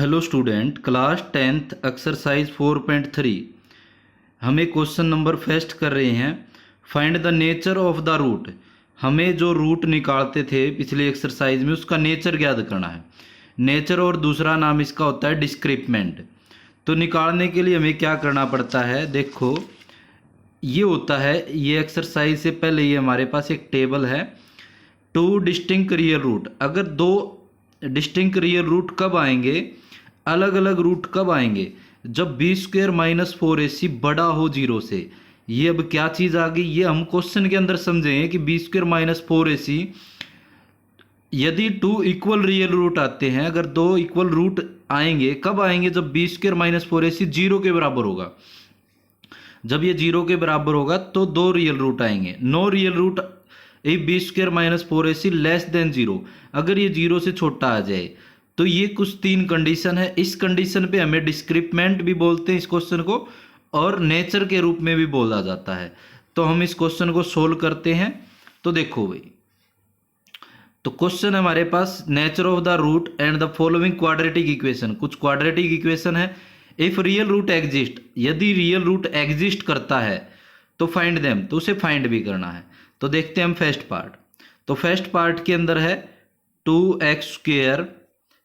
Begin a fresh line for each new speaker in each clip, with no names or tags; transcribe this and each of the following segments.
Hello student, class 10th exercise 4.3 हमें question number first कर रहे हैं। Find the nature of the root. हमें जो रूट निकालते थे पिछली एक्सरसाइज में उसका नेचर ज्ञात करना है। नेचर और दूसरा नाम इसका होता है डिस्क्रिप्टमेंट। तो निकालने के लिए हमें क्या करना पड़ता है, देखो ये होता है, ये एक्सरसाइज से पहले ये हमारे पास एक टेबल है। टू डिस्टिंक्ट रियल रूट, अगर दो डिस्टिंक्ट रियल रूट कब आएंगे, अलग अलग रूट कब आएंगे, जब बी स्क्वेयर माइनस 4ac बड़ा हो जीरो से। ये अब क्या चीज़ आ गई, ये हम क्वेश्चन के अंदर समझेंगे कि बी स्क्वेयर माइनस 4ac यदि टू इक्वल रियल रूट आते हैं, अगर दो इक्वल रूट आएंगे कब आएंगे, जब B square minus 4ac zero के बराबर होगा। जब ये जीरो के बराबर होगा तो दो रियल रूट आएंगे। No real root if B square minus 4ac less than zero, अगर ये जीरो से छोटा आ जाए तो ये कुछ तीन कंडीशन है। इस कंडीशन पे हमें डिस्क्रिप्टमेंट भी बोलते हैं इस क्वेश्चन को, और नेचर के रूप में भी बोला जाता है। तो हम इस क्वेश्चन को सोल्व करते हैं। तो देखो भाई, तो क्वेश्चन है हमारे पास nature of the root and the following quadratic equation. कुछ क्वाड्रेटिक इक्वेशन है। इफ रियल रूट एग्जिस्ट, यदि रियल रूट एग्जिस्ट करता है तो फाइंड देम, तो उसे फाइंड भी करना है। तो देखते हैं हम फर्स्ट पार्ट। तो फर्स्ट पार्ट के अंदर है 2x²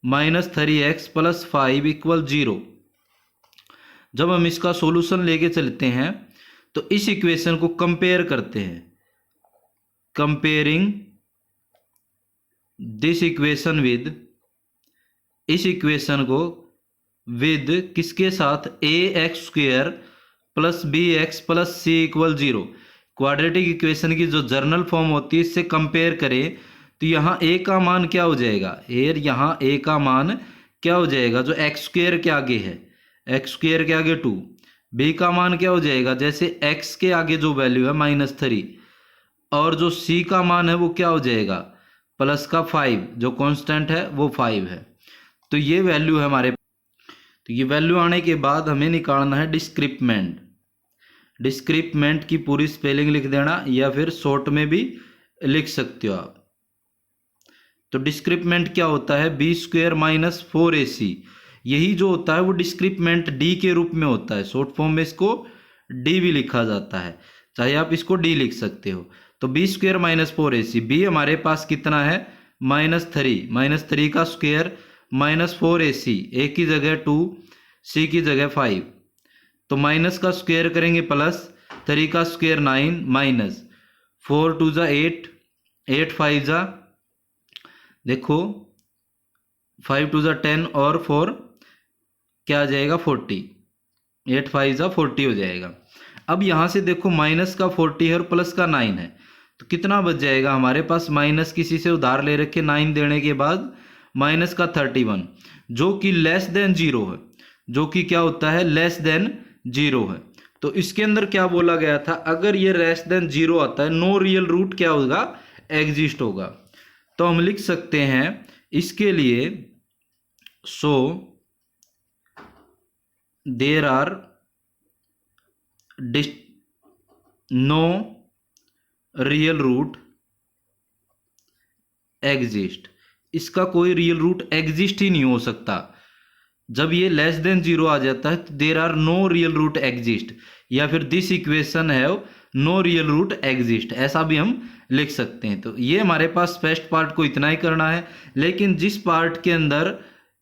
minus 3x plus 5 equal 0। जब हम इसका सॉल्यूशन लेके चलते हैं तो इस इक्वेशन को कंपेयर करते हैं। कंपेयरिंग दिस इक्वेशन विद, इस इक्वेशन को विद किसके साथ, ax² plus bx plus c equal 0। Quadratic equation की जो जर्नल फॉर्म होती है इससे कंपेयर करें तो यहाँ a का मान क्या हो जाएगा, यहाँ a का मान क्या हो जाएगा, जो x² के आगे है, x² के आगे 2, b का मान क्या हो जाएगा, जैसे x के आगे जो वैल्यू है -3, और जो c का मान है वो क्या हो जाएगा, प्लस का 5, जो कांस्टेंट है वो 5 है। तो ये वैल्यू है हमारे। तो ये वैल्यू आने के बाद हमें निकालना है डिस्क्रिप्टमेंट। डिस्क्रिप्टमेंट की पूरी स्पेलिंग लिख देना, या फिर शॉर्ट में भी लिख सकते हो आप। तो डिस्क्रिप्टमेंट क्या होता है, बी स्क्वेयर माइनस 4ac, यही जो होता है वो डिस्क्रिप्टमेंट डी के रूप में होता है। शॉर्ट फॉर्म में इसको डी भी लिखा जाता है, चाहे आप इसको डी लिख सकते हो। तो B square minus 4ac, B हमारे पास कितना है -3 का स्क्वेयर माइनस 4ac, ए की जगह 2, सी की जगह 5, तो माइनस का स्क्वेयर करेंगे प्लस 3 का स्क्वेयर 9 माइनस 4 2 जा 8, 8 5 जा, देखो 5 2 जा 10 और 4 क्या आ जाएगा 40, 8 5 जा 40 हो जाएगा। अब यहाँ से देखो माइनस का 40 है और प्लस का 9 है, तो कितना बच जाएगा हमारे पास, माइनस किसी से उधार ले रखे 9 देने के बाद माइनस का 31, जो कि लेस देन 0 है, जो कि क्या होता है, लेस देन 0 है। तो इसके अंदर क्या बोला गया था, अगर ये लेस देन 0 आता है, नो रियल रूट क्या होगा, एग्जिस्ट होगा। तो हम लिख सकते हैं इसके लिए, so there are no real root exist. इसका कोई रियल रूट एग्जिस्ट ही नहीं हो सकता। जब ये लेस देन 0 आ जाता है तो there are no real root exist, या फिर दिस इक्वेशन है नो रियल रूट एग्जिस्ट, ऐसा भी हम लिख सकते हैं। तो ये हमारे पास फर्स्ट पार्ट को इतना ही करना है। लेकिन जिस पार्ट के अंदर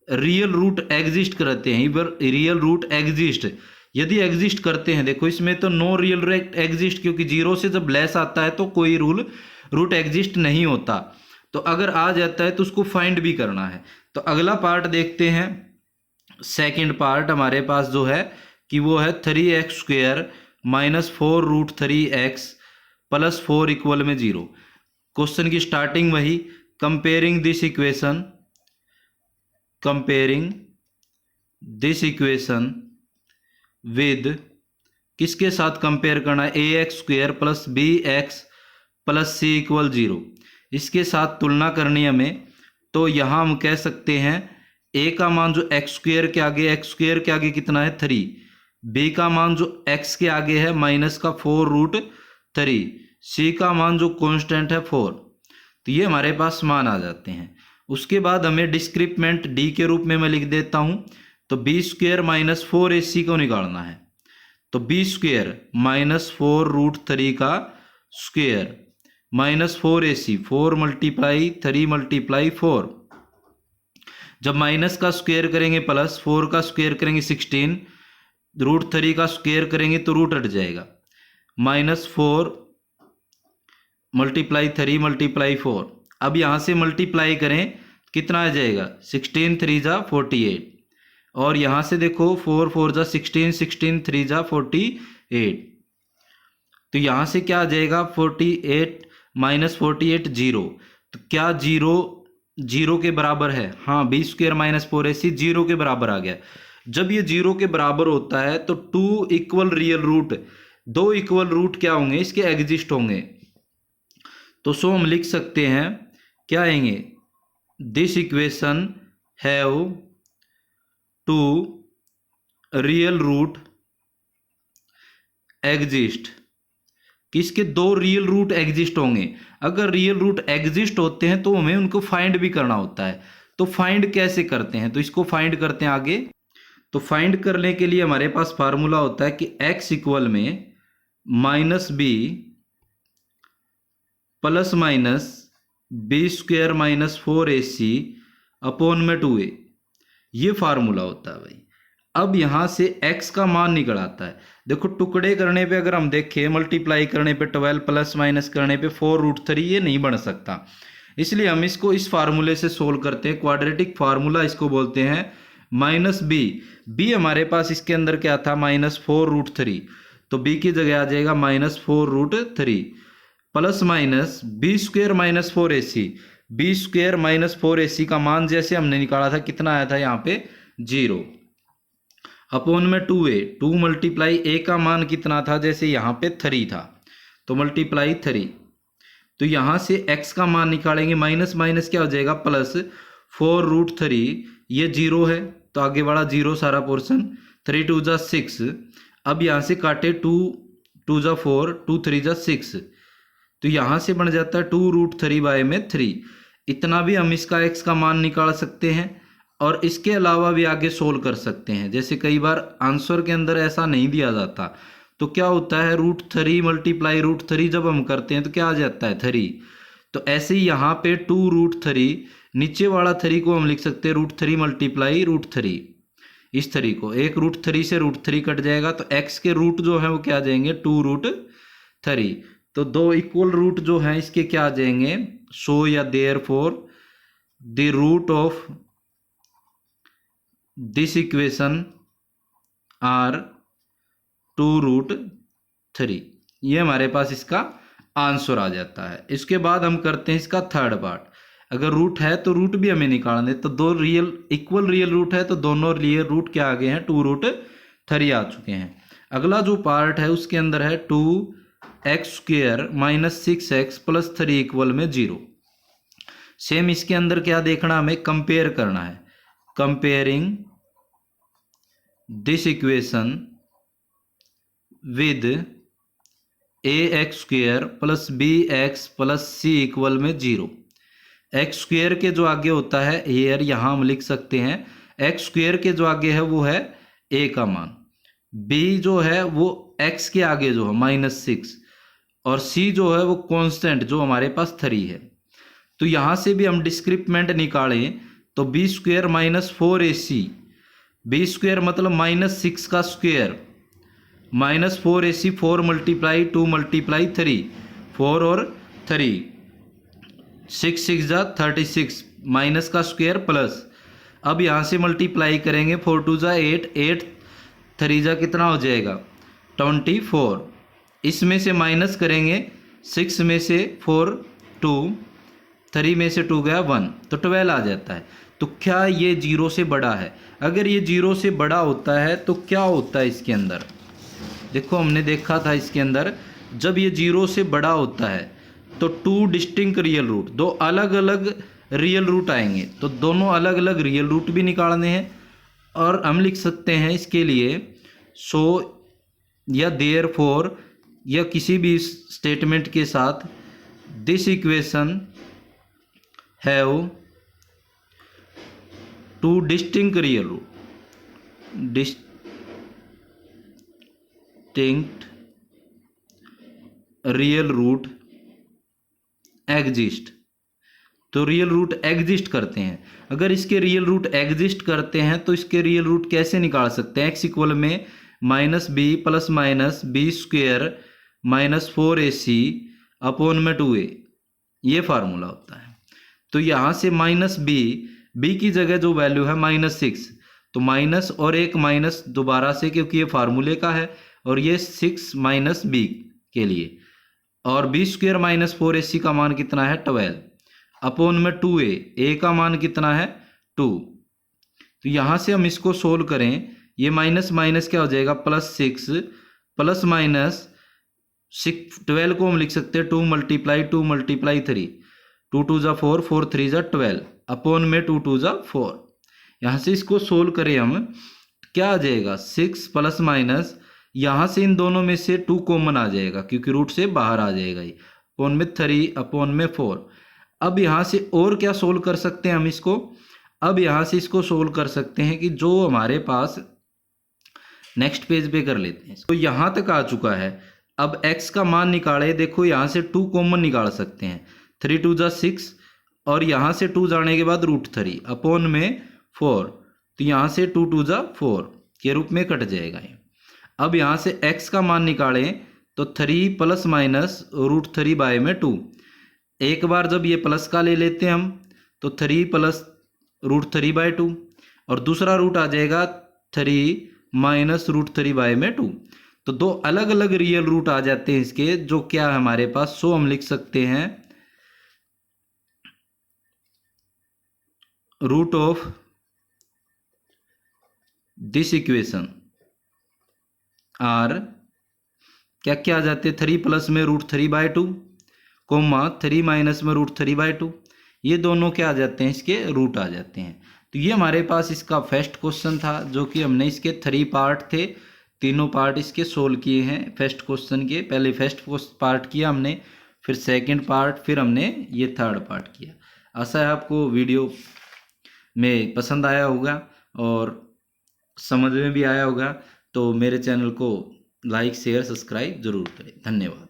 रियल रूट एग्जिस्ट करते हैं, रियल रूट एग्जिस्ट यदि एग्जिस्ट करते हैं, देखो इसमें तो नो रियल रूट एग्जिस्ट, क्योंकि 0 से जब लेस आता है तो कोई रूट एग्जिस्ट नहीं होता। तो अगर आ जाता है तो उसको फाइंड भी करना है। तो अगला पार्ट देखते हैं। सेकंड पार्ट हमारे पास जो है कि वो है 3x² minus 4 root 3x plus 4 equal में 0। क्वेश्चन की स्टार्टिंग वही, comparing this equation, comparing this equation with, किसके साथ कंपेयर करना है, ax² plus bx plus c equal 0, इसके साथ तुलना करनी है हमें। तो यहाँ हम कह सकते हैं a का मान जो x² के आगे कितना है 3, b का मान जो x के आगे है माइनस का 4 रूट 3, c का मान जो कांस्टेंट है 4। तो ये हमारे पास मान आ जाते हैं। उसके बाद हमें डिस्क्रिप्टमेंट डी के रूप में मैं लिख देता हूँ। तो बी स्क्वेयर माइनस 4ac को निकालना है। तो बी स्क्वेयर माइनस 4√3 का square minus 4ac, 4 multiply 3 multiply 4। जब माइनस का स्क्वेयर करेंगे प्लस, 4 का स्क्वेयर करेंगे 16, √3 का स्क्वेयर करेंगे तो रूट हट जाएगा। -4 मल्टीप्लाई 3 मल्टीप्लाई 4। अब यहाँ से मल्टीप्लाई करें कितना आ जाएगा, 16 3 जा 48। और यहाँ से देखो 4 4 जा 16, 16 3 जा 48। तो यहाँ से क्या आ जाएगा, 48 माइनस 48 0। तो क्या 0 के बराबर है? हाँ, बी स्क्वेयर माइनस 4ac 0 के बराबर आ गया। जब ये 0 के बराबर होता है तो 2 equal real root, 2 equal root क्या होंगे, इसके एग्जिस्ट होंगे। तो सो हम लिख सकते हैं क्या आएंगे, this equation have 2 real root exist, किसके 2 रियल रूट एग्जिस्ट होंगे। अगर रियल रूट एग्जिस्ट होते हैं तो हमें उनको फाइंड भी करना होता है। तो फाइंड कैसे करते हैं, तो इसको फाइंड करते हैं आगे। तो फाइंड करने के लिए हमारे पास फार्मूला होता है कि x इक्वल में -b plus minus B square minus 4ac upon में 2a, ये फार्मूला होता है भाई। अब यहाँ से x का मान निकल आता है। देखो टुकड़े करने पे अगर हम देखें, मल्टीप्लाई करने पे 12 प्लस माइनस करने पे 4√3 ये नहीं बन सकता, इसलिए हम इसको इस फार्मूले से सोल्व करते हैं। क्वाड्रेटिक फार्मूला इसको बोलते हैं -b हमारे पास इसके अंदर क्या था, -4√3, तो b की जगह आ जाएगा -4√3 plus minus B square minus 4ac, B square minus 4ac का मान जैसे हमने निकाला था कितना आया था यहाँ पे 0, अपॉन में 2a, 2 मल्टीप्लाई a का मान कितना था, जैसे यहाँ पे 3 था तो मल्टीप्लाई 3। तो यहाँ से x का मान निकालेंगे, माइनस माइनस क्या हो जाएगा प्लस 4√3, ये 0 है तो आगे बढ़ा 0 सारा पोर्शन, 3 2 जा 6। अब यहाँ से काटे 2 2 जा 4, 2 3 जा 6, तो यहाँ से बन जाता है 2√3/3। इतना भी हम इसका x का मान निकाल सकते हैं और इसके अलावा भी आगे सोल्व कर सकते हैं। जैसे कई बार आंसर के अंदर ऐसा नहीं दिया जाता तो क्या होता है, √3 मल्टीप्लाई √3 जब हम करते हैं तो क्या आ जाता है 3। तो ऐसे ही यहाँ पे 2√3, नीचे वाला 3 को हम लिख सकते हैं √3 मल्टीप्लाई √3, इस 3 को, एक √3 से √3 कट जाएगा तो x के रूट जो है वो क्या आ जाएंगे 2√3। तो 2 इक्वल रूट जो हैं इसके क्या आ जाएंगे, सो या therefore the root of this equation are 2√3। ये हमारे पास इसका आंसर आ जाता है। इसके बाद हम करते हैं इसका थर्ड पार्ट। अगर रूट है तो रूट भी हमें निकालना है, तो 2 रियल इक्वल रियल रूट है तो दोनों रियल रूट क्या आ गए हैं 2√3 आ चुके हैं। अगला जो पार्ट है उसके अंदर है 2x² minus 6x plus 3 equal में 0। सेम इसके अंदर क्या देखना, हमें कंपेयर करना है, comparing this equation with ax² plus bx plus c equal में 0। x² के जो आगे होता है हेयर, यहाँ हम लिख सकते हैं x² के जो आगे है वो है a का मान, b जो है वो x के आगे जो है -6, और c जो है वो कांस्टेंट जो हमारे पास 3 है। तो यहाँ से भी हम डिस्क्रिप्टमेंट निकालें तो b² माइनस 4ac, b² मतलब -6 का square minus 4ac, 4 multiply 2 multiply 3, 4 और 3, 6 6 जा 36, माइनस का स्क्वेयर प्लस। अब यहाँ से मल्टीप्लाई करेंगे, 4 2 जा 8, 8 3 जा कितना हो जाएगा 24। इसमें से माइनस करेंगे, 6 में से 4 2, 3 में से 2 गया 1, तो 12 आ जाता है। तो क्या ये 0 से बड़ा है? अगर ये 0 से बड़ा होता है तो क्या होता है इसके अंदर, देखो हमने देखा था इसके अंदर जब ये 0 से बड़ा होता है तो 2 डिस्टिंक्ट रियल रूट, 2 अलग अलग रियल रूट आएंगे, तो दोनों अलग अलग रियल रूट भी निकालने हैं। और हम लिख सकते हैं इसके लिए सो या देयरफॉर या किसी भी स्टेटमेंट के साथ this equation have two distinct real root, distinct real root exist. तो रियल रूट एग्जिस्ट करते हैं। अगर इसके रियल रूट एग्जिस्ट करते हैं तो इसके रियल रूट कैसे निकाल सकते हैं? एक्स इक्वल में -b plus minus B square -4ac upon में 2a, ये फार्मूला होता है। तो यहाँ से -b की जगह जो वैल्यू है -6, तो माइनस और एक माइनस दोबारा से, क्योंकि ये फार्मूले का है, और ये 6 - b के लिए, और b स्क्वेयर -4ac का मान कितना है 12 अपॉन में 2a का मान कितना है 2। तो यहाँ से हम इसको सोल्व करें, ये माइनस माइनस क्या हो जाएगा +6 प्लस माइनस 12 को हम लिख सकते हैं 2 × 3, 2 2 ज़ा 4, 4 3 ज़ा 12 अपॉन में 2 2 ज़ा 4। यहाँ से इसको सोल्व करें हम, क्या आ जाएगा 6 प्लस माइनस, यहाँ से इन दोनों में से 2 कॉमन आ जाएगा क्योंकि रूट से बाहर आ जाएगा ये, अपॉन में 3 अपॉन में 4। अब यहाँ से और क्या सोल्व कर सकते हैं हम इसको? अब यहाँ से इसको सोल्व कर सकते हैं कि जो हमारे पास नेक्स्ट पेज पे कर लेते हैं। तो यहाँ तक आ चुका है। अब x का मान निकाले, देखो यहाँ से 2 कॉमन निकाल सकते हैं, 3 2 ज़ा 6, और यहाँ से 2 जाने के बाद √3 अपॉन में 4, तो यहाँ से 2 2 ज़ा 4 के रूप में कट जाएगा ये। अब यहाँ से x का मान निकालें तो 3 प्लस माइनस √3 में 2, एक बार जब ये प्लस का ले लेते हैं हम तो 3 प्लस √3/2, और दूसरा रूट आ जाएगा 3 माइनस √3 में 2। तो दो अलग अलग रियल रूट आ जाते हैं इसके, जो क्या है हमारे पास, सो हम लिख सकते हैं root of this equation are क्या क्या आ जाते हैं, 3 प्लस में √3/2 कोमा 3 माइनस में √3/2, ये दोनों क्या आ जाते हैं, इसके रूट आ जाते हैं। तो ये हमारे पास इसका फर्स्ट क्वेश्चन था, जो कि हमने इसके 3 पार्ट थे, तीनों पार्ट इसके सोल्व किए हैं फर्स्ट क्वेश्चन के। पहले फर्स्ट पार्ट किया हमने, फिर सेकंड पार्ट, फिर हमने ये थर्ड पार्ट किया। आशा है आपको वीडियो में पसंद आया होगा और समझ में भी आया होगा। तो मेरे चैनल को लाइक शेयर सब्सक्राइब जरूर करें। धन्यवाद।